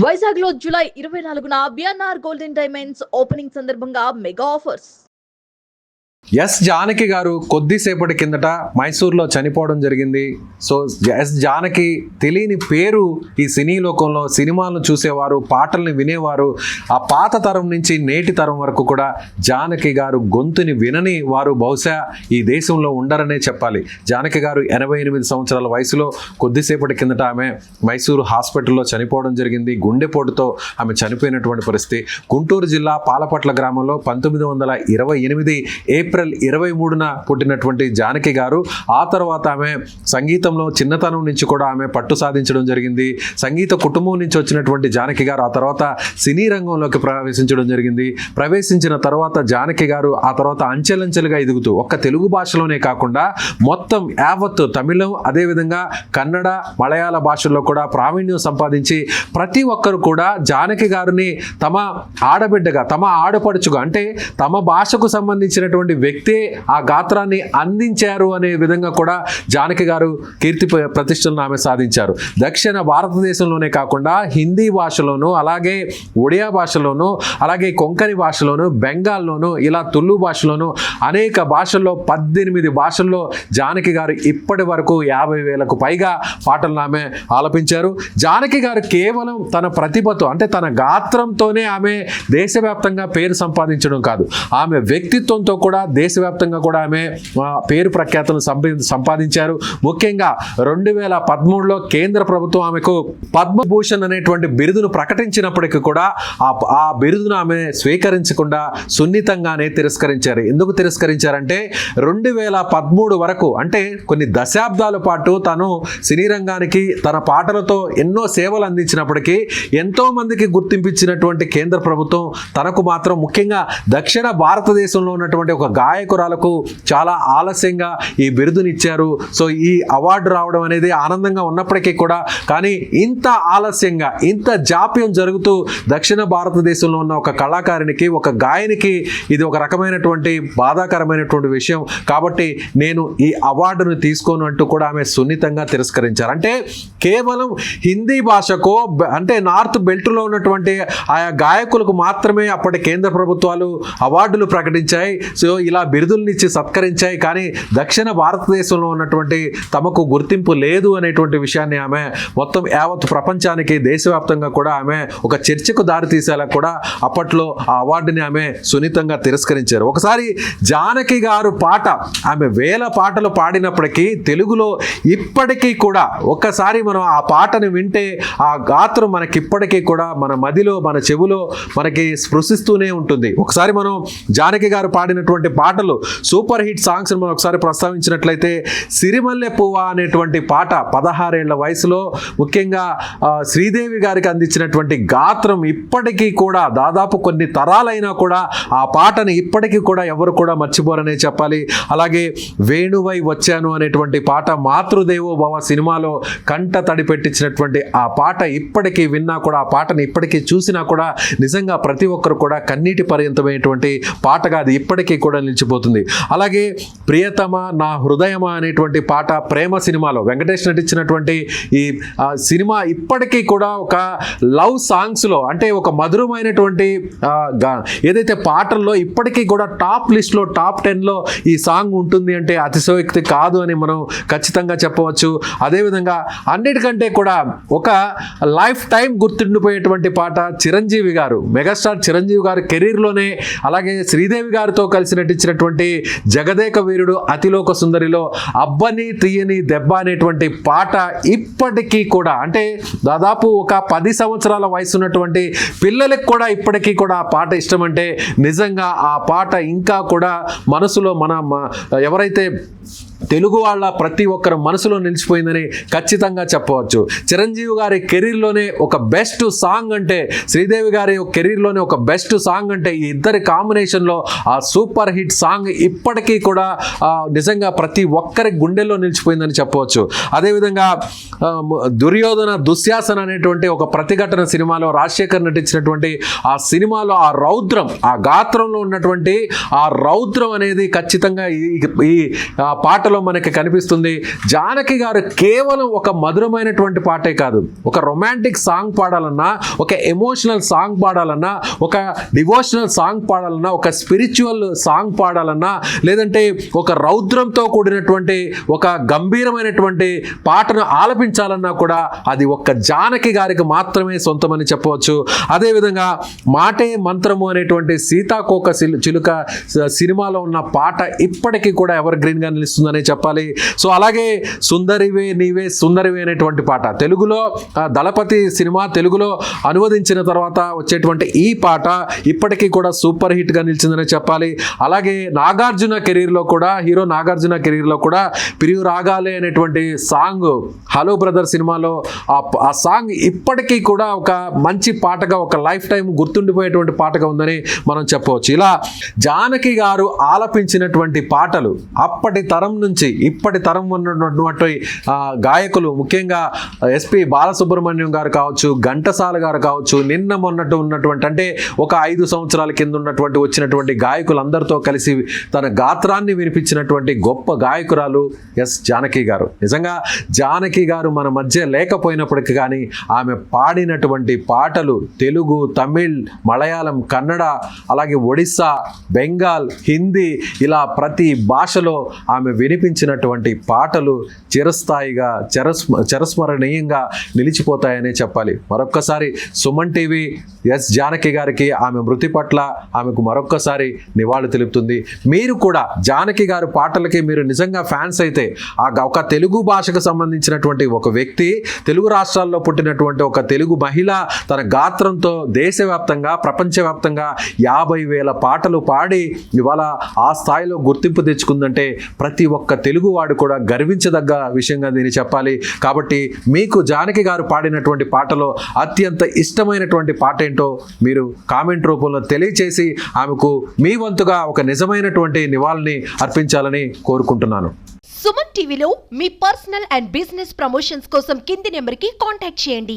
వైజాగ్ లో జూలై 24న BNR golden diamonds opening సందర్భంగా mega offers. S Janaki garu కొద్దిసేపటి కిందట మైసూర్లో చనిపోవడం జరిగింది. సో ఎస్ జానకి తెలియని పేరు ఈ సినీ లోకంలో. సినిమాలను చూసేవారు, పాటల్ని వినేవారు, ఆ పాత తరం నుంచి నేటి తరం వరకు కూడా జానకి గారు గొంతుని వినని వారు బహుశా ఈ దేశంలో ఉండరనే చెప్పాలి. జానకి గారు 88 సంవత్సరాల వయసులో కొద్దిసేపటి కిందట ఆమె మైసూరు హాస్పిటల్లో చనిపోవడం జరిగింది. గుండెపోటుతో ఆమె చనిపోయినటువంటి పరిస్థితి. గుంటూరు జిల్లా పాలపట్ల గ్రామంలో 1928 ఏప్రిల్ 23న పుట్టినటువంటి జానకి గారు ఆ తర్వాత ఆమె సంగీతంలో చిన్నతనం నుంచి కూడా ఆమె పట్టు సాధించడం జరిగింది. సంగీత కుటుంబం నుంచి వచ్చినటువంటి జానకి గారు ఆ తర్వాత సినీ రంగంలోకి ప్రవేశించడం జరిగింది. ప్రవేశించిన తర్వాత జానకి గారు ఆ తర్వాత అంచెలంచెలుగా ఎదుగుతూ ఒక్క తెలుగు భాషలోనే కాకుండా మొత్తం యావత్ తమిళం, అదేవిధంగా కన్నడ, మలయాళ భాషల్లో కూడా ప్రావీణ్యం సంపాదించి ప్రతి ఒక్కరు కూడా జానకి గారిని తమ ఆడబిడ్డగా, తమ ఆడపడుచుగా, అంటే తమ భాషకు సంబంధించినటువంటి వ్యక్తే ఆ గాత్రాన్ని అందించారు అనే విధంగా కూడా జానకి గారు కీర్తి ప్రతిష్టలను ఆమె సాధించారు. దక్షిణ భారతదేశంలోనే కాకుండా హిందీ భాషలోను, అలాగే ఒడియా భాషలోను, అలాగే కొంకణి భాషలోను, బెంగాల్లోను, ఇలా తులు భాషలోను అనేక భాషల్లో 18 భాషల్లో జానకి గారు ఇప్పటి వరకు 50,000కు పైగా పాటలను ఆమె ఆలపించారు. జానకి గారు కేవలం తన ప్రతిభతో, అంటే తన గాత్రంతోనే ఆమె దేశవ్యాప్తంగా పేరు సంపాదించడం కాదు, ఆమె వ్యక్తిత్వంతో కూడా దేశవ్యాప్తంగా కూడా ఆమె పేరు ప్రఖ్యాతను సంపాదించారు. ముఖ్యంగా 2013లో కేంద్ర ప్రభుత్వం ఆమెకు పద్మభూషణ్ అనేటువంటి బిరుదును ప్రకటించినప్పటికీ కూడా ఆ బిరుదును ఆమె స్వీకరించకుండా సున్నితంగానే తిరస్కరించారు. ఎందుకు తిరస్కరించారంటే 2013 వరకు, అంటే కొన్ని దశాబ్దాల పాటు తను సినీ రంగానికి తన పాటలతో ఎన్నో సేవలు అందించినప్పటికీ ఎంతో మందికి గుర్తింపించినటువంటి కేంద్ర ప్రభుత్వం తనకు మాత్రం, ముఖ్యంగా దక్షిణ భారతదేశంలో ఉన్నటువంటి ఒక గాయకురాలకు చాలా ఆలస్యంగా ఈ బిరుదునిచ్చారు. సో ఈ అవార్డు రావడం అనేది ఆనందంగా ఉన్నప్పటికీ కూడా, కానీ ఇంత ఆలస్యంగా, ఇంత జాప్యం జరుగుతూ దక్షిణ భారతదేశంలో ఉన్న ఒక కళాకారునికి, ఒక గాయనికి ఇది ఒక రకమైనటువంటి బాధాకరమైనటువంటి విషయం. కాబట్టి నేను ఈ అవార్డును తీసుకోను అంటూ కూడా ఆమె సున్నితంగా తిరస్కరించారు. అంటే కేవలం హిందీ భాషకు, అంటే నార్త్ బెల్ట్లో ఉన్నటువంటి ఆయా గాయకులకు మాత్రమే అప్పటి కేంద్ర ప్రభుత్వాలు అవార్డులు ప్రకటించాయి. సో ఇలా బిరుదులనిచ్చి సత్కరించాయి. కానీ దక్షిణ భారతదేశంలో ఉన్నటువంటి తమకు గుర్తింపు లేదు అనేటువంటి విషయాన్ని ఆమె మొత్తం యావత్ ప్రపంచానికి, దేశవ్యాప్తంగా కూడా ఆమె ఒక చర్చకు దారితీసేలా కూడా అప్పట్లో ఆ అవార్డుని ఆమె సున్నితంగా తిరస్కరించారు. ఒకసారి జానకి గారు పాట, ఆమె 1000 పాటలు పాడినప్పటికీ తెలుగులో ఇప్పటికీ కూడా ఒక్కసారి మనం ఆ పాటను వింటే ఆ గాత్రం మనకిప్పటికీ కూడా మన మదిలో, మన చెవులో మనకి స్పృశిస్తూనే ఉంటుంది. ఒకసారి మనం జానకి గారు పాడినటువంటి పాటలు, సూపర్ హిట్ సాంగ్స్ మనం ఒకసారి ప్రస్తావించినట్లయితే సిరిమల్లె పువ్వ అనేటువంటి పాట 16 ఏళ్ల వయసులో ముఖ్యంగా శ్రీదేవి గారికి అందించినటువంటి గాత్రం ఇప్పటికీ కూడా దాదాపు కొన్ని తరాలైనా కూడా ఆ పాటను ఇప్పటికీ కూడా ఎవరు కూడా మర్చిపోరనే చెప్పాలి. అలాగే వేణువై వచ్చాను అనేటువంటి పాట మాతృదేవో భవ సినిమాలో కంట తడి పెట్టించినటువంటి ఆ పాట ఇప్పటికీ విన్నా కూడా, ఆ పాటను ఇప్పటికీ చూసినా కూడా నిజంగా ప్రతి ఒక్కరు కూడా కన్నీటి పర్యంతమైనటువంటి పాటగా అది ఇప్పటికీ కూడా నిలిచిపోతుంది. అలాగే ప్రియతమ నా హృదయమా అనేటువంటి పాట ప్రేమ సినిమాలో వెంకటేష్ నటించినటువంటి ఈ సినిమా ఇప్పటికీ కూడా ఒక లవ్ సాంగ్స్లో, అంటే ఒక మధురమైనటువంటి ఏదైతే పాటల్లో ఇప్పటికీ కూడా టాప్ లిస్ట్లో, టాప్ 10లో ఈ సాంగ్ ఉంటుంది అంటే అతిశయోక్తి కాదు అని మనం ఖచ్చితంగా చెప్పవచ్చు. అదేవిధంగా అన్నిటికంటే కూడా ఒక లైఫ్ టైం గుర్తుండిపోయేటువంటి పాట చిరంజీవి గారు, మెగాస్టార్ చిరంజీవి గారు కెరీర్లోనే, అలాగే శ్రీదేవి గారితో కలిసి నటించినటువంటి జగదేక వీరుడు అతిలోక సుందరిలో అబ్బని తీయని దెబ్బ అనేటువంటి పాట ఇప్పటికీ కూడా, అంటే దాదాపు ఒక 10 సంవత్సరాల వయసు ఉన్నటువంటి పిల్లలకు కూడా ఇప్పటికీ కూడా ఆ పాట ఇష్టం. అంటే నిజంగా ఆ పాట ఇంకా కూడా మనసులో ఎవరైతే తెలుగు వాళ్ళ ప్రతి ఒక్కరి మనసులో నిలిచిపోయిందని ఖచ్చితంగా చెప్పవచ్చు. చిరంజీవి గారి కెరీర్లోనే ఒక బెస్ట్ సాంగ్ అంటే, శ్రీదేవి గారి కెరీర్లోనే ఒక బెస్ట్ సాంగ్ అంటే ఈ ఇద్దరి కాంబినేషన్లో ఆ సూపర్ హిట్ సాంగ్ ఇప్పటికీ కూడా నిజంగా ప్రతి ఒక్కరి గుండెల్లో నిలిచిపోయిందని చెప్పవచ్చు. అదేవిధంగా దుర్యోధన దుశ్శాసన అనేటువంటి ఒక ప్రతిఘటన సినిమాలో రాజశేఖర్ నటించినటువంటి ఆ సినిమాలో ఆ రౌద్రం, ఆ గాత్రంలో ఉన్నటువంటి ఆ రౌద్రం అనేది ఖచ్చితంగా ఈ పాట పాటలో మనకి కనిపిస్తుంది. జానకి గారు కేవలం ఒక మధురమైనటువంటి పాటే కాదు, ఒక రొమాంటిక్ సాంగ్ పాడాలన్నా, ఒక ఎమోషనల్ సాంగ్ పాడాలన్నా, ఒక డివోషనల్ సాంగ్ పాడాలన్నా, ఒక స్పిరిచువల్ సాంగ్ పాడాలన్నా, లేదంటే ఒక రౌద్రంతో కూడినటువంటి ఒక గంభీరమైనటువంటి పాటను ఆలపించాలన్నా కూడా అది ఒక్క జానకి గారికి మాత్రమే సొంతమని చెప్పవచ్చు. అదేవిధంగా మాటే మంత్రము అనేటువంటి సీతాకోక చిలుక సినిమాలో ఉన్న పాట ఇప్పటికీ కూడా ఎవర్ గ్రీన్గా నిలుస్తుందని చెప్పాలి. సో అలాగే సుందరివే నీవే సుందరివే అనేటువంటి పాట తెలుగులో దళపతి సినిమా తెలుగులో అనువదించిన తర్వాత వచ్చేటువంటి ఈ పాట ఇప్పటికీ కూడా సూపర్ హిట్గా నిలిచిందని చెప్పాలి. అలాగే నాగార్జున కెరీర్లో కూడా హీరో నాగార్జున కెరీర్లో కూడా ప్రియు రాగాలే అనేటువంటి సాంగ్ హలో బ్రదర్ సినిమాలో ఆ సాంగ్ ఇప్పటికీ కూడా ఒక మంచి పాటగా, ఒక లైఫ్ టైం గుర్తుండిపోయేటువంటి పాటగా ఉందని మనం చెప్పవచ్చు. ఇలా జానకి గారు ఆలపించినటువంటి పాటలు అప్పటి తరం నుంచి ఇప్పటి తరం ఉన్నటువంటి గాయకులు, ముఖ్యంగా ఎస్పి బాలసుబ్రహ్మణ్యం గారు కావచ్చు, ఘంటసాల గారు కావచ్చు, నిన్న మొన్నట్టు ఉన్నటువంటి అంటే ఒక 5 సంవత్సరాల కింద ఉన్నటువంటి వచ్చినటువంటి గాయకులందరితో కలిసి తన గాత్రాన్ని వినిపించినటువంటి గొప్ప గాయకురాలు ఎస్ జానకి గారు. నిజంగా జానకి గారు మన మధ్య లేకపోయినప్పటికీ కానీ ఆమె పాడినటువంటి పాటలు తెలుగు, తమిళ్, మలయాళం, కన్నడ, అలాగే ఒడిస్సా, బెంగాల్, హిందీ ఇలా ప్రతి భాషలో ఆమె వినిపించినటువంటి పాటలు చిరస్థాయిగా చిరస్మరణీయంగా నిలిచిపోతాయనే చెప్పాలి. మరొక్కసారి సుమన్ టీవీ ఎస్ జానకి గారికి ఆమె మృతి పట్ల ఆమెకు మరొక్కసారి నివాళులు తెలుపుతుంది. మీరు కూడా జానకి గారి పాటలకి మీరు నిజంగా ఫ్యాన్స్ అయితే ఒక తెలుగు భాషకు సంబంధించినటువంటి ఒక వ్యక్తి, తెలుగు రాష్ట్రాల్లో పుట్టినటువంటి ఒక తెలుగు మహిళ తన గాత్రంతో దేశవ్యాప్తంగా ప్రపంచవ్యాప్తంగా 50,000 పాటలు పాడి ఇవాళ ఆ స్థాయిలో గుర్తింపు తెచ్చుకుందంటే ప్రతి ఒక్క తెలుగువాడు కూడా గర్వించదగ్గ విషయంగా దీన్ని చెప్పాలి. కాబట్టి మీకు జానకి గారు పాడినటువంటి పాటలో అత్యంత ఇష్టమైనటువంటి పాట ఏంటో మీరు కామెంట్ రూపంలో తెలియచేసి ఆమెకు మీ వంతుగా ఒక నిజమైనటువంటి నివాళిని అర్పించాలని కోరుకుంటున్నాను. సుమన్ టీవీలో మీ పర్సనల్ అండ్ బిజినెస్ ప్రమోషన్స్ కోసం కింది నెంబర్కి కాంటాక్ట్ చేయండి.